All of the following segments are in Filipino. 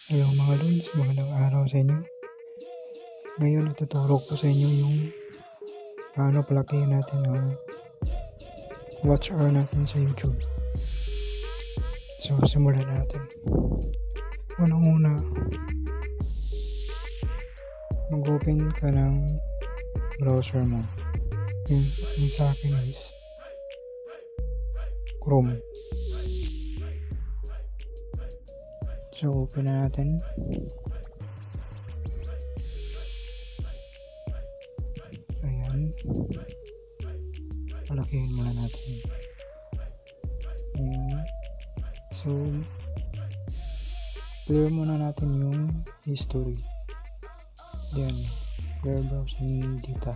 Hello mga lods, magandang araw sa inyo. Ngayon ituturo ko sa inyo yung paano palakihin natin ang watch hour natin sa YouTube. So simulan natin. Unang-una, mag-open ka ng browser mo. Yung sa akin is Chrome. So open na natin. Ayan. Palakihin muna natin. Ayan. So clear muna natin yung history. Ayan. Clear browsing data.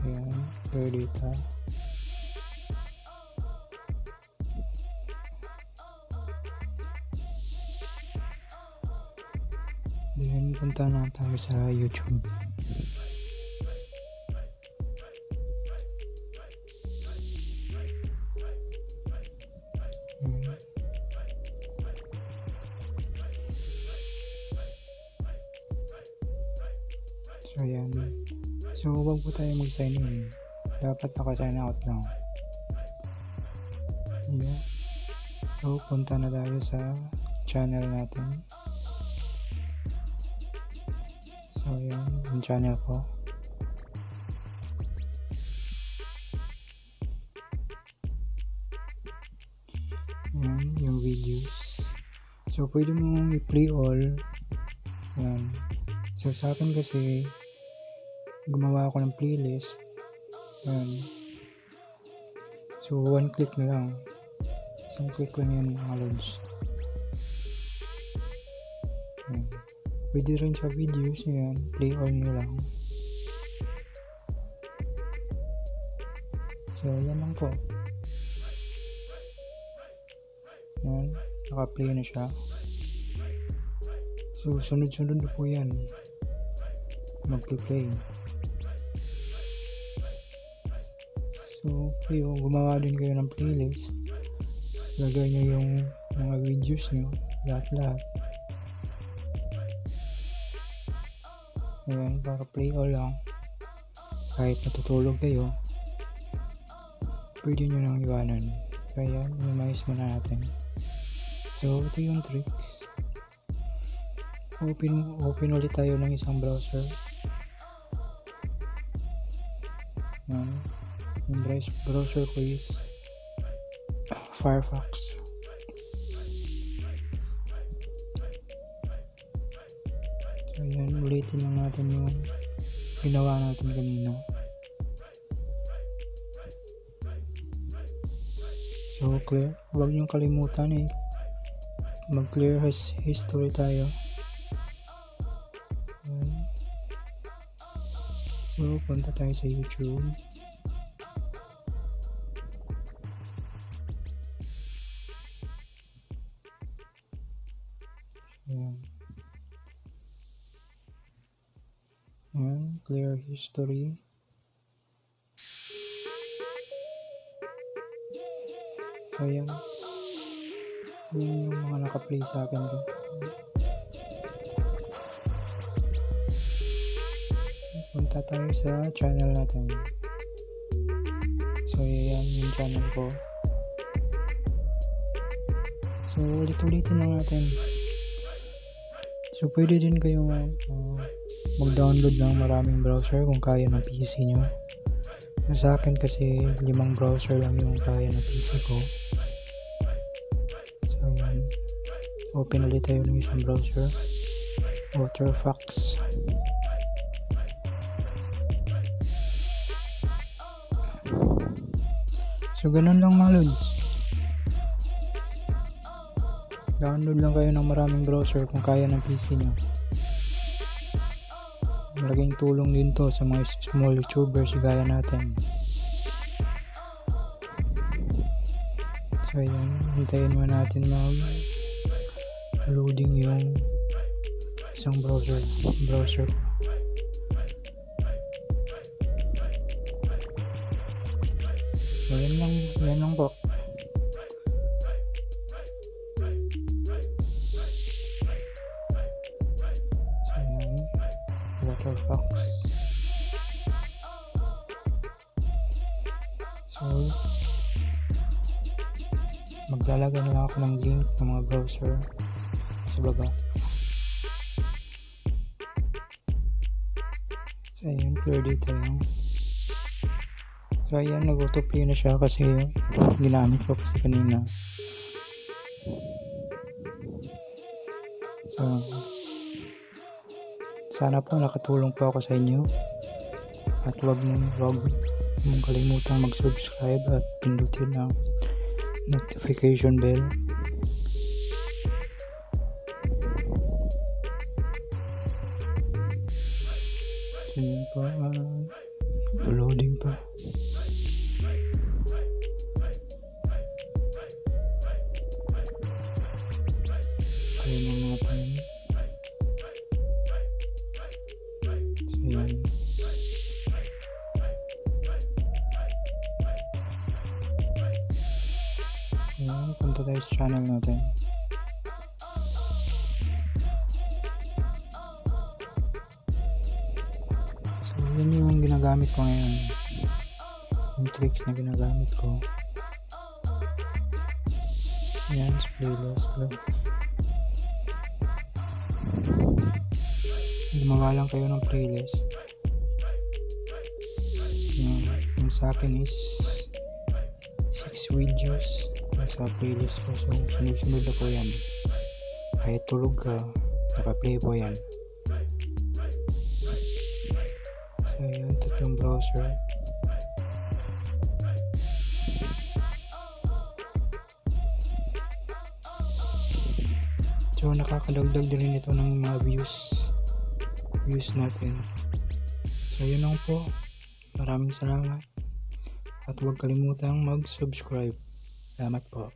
Ayan. Clear data. Then punta na tayo sa YouTube. So ayan. So wag po tayo mag-sign in. Dapat naka-sign out lang. Ayan. So punta na tayo sa channel natin. So ayan, yung channel ko. Ayan, yung videos. So pwede mong i-play all. Ayan. So sa akin kasi gumawa ako ng playlist. Ayan. So one click na lang. Isang click lang yan mga lods. Ayan. Pwede rin sa videos, yan, play all nyo lang. So, yan lang po. Yan, naka-play na siya. So, sunod-sunod po yan. Mag-play. So, kayo, gumawa din kayo ng playlist. Lagay nyo yung mga videos nyo, lahat-lahat. Ayan, para play all lang. Kahit natutulog kayo, pwede nyo nang iwanan. Kaya, minimize muna natin. So, ito yung tricks. Open ulit tayo ng isang browser. Ayan. Yung browser ko is Firefox. So, ayan, ulitin lang natin yung ginawa natin kanina. So, clear. Huwag niyong kalimutan mag-clear history tayo. Ayan. So, punta tayo sa YouTube. Ayan. Ayan, clear history. Ayan. Ayan yung mga naka-play sa akin. Punta tayo sa channel natin. So, ayan yung channel ko. So, ulit-ulitin lang natin. So, pwede din kayo mag-download ng maraming browser kung kaya ng PC nyo. Sa akin kasi 5 browser lang yung kaya ng PC ko. So yan, open ulit tayo ng isang browser, Firefox. So ganun lang mga lods. Download lang kayo ng maraming browser kung kaya ng PC nyo. Malaking tulong din to sa mga small YouTubers gaya natin. So ayan, hintayin mo natin loading yung isang browser ko. So yan lang po. So, maglalagay na lang ako ng link ng mga browser sa baba. So, ayan, clear dito yung. So, ayan, nag-autoplay na siya kasi ginamit ko kasi kanina. So, sana po nakatulong po ako sa inyo. At huwag mong kalimutang mag-subscribe at pindutin ang notification bell. Ganyan po, loading pa. Kaya na natin. So, yan. Ayan, punta tayo sa channel natin. So, yun yung ginagamit ko ngayon. Yung tricks na ginagamit ko. Ayan, sa playlist lang. Gumawa lang kayo ng playlist. Yung sa akin is 6 videos sa playlist ko. So, sunod-sunod na po yan. Kahit tulog ka, naka-play po yan. So, yun, tatlong browser. So, nakakadagdag din ito ng mga views natin. So, yun lang po. Maraming salamat. At huwag kalimutang mag-subscribe. Salamat po.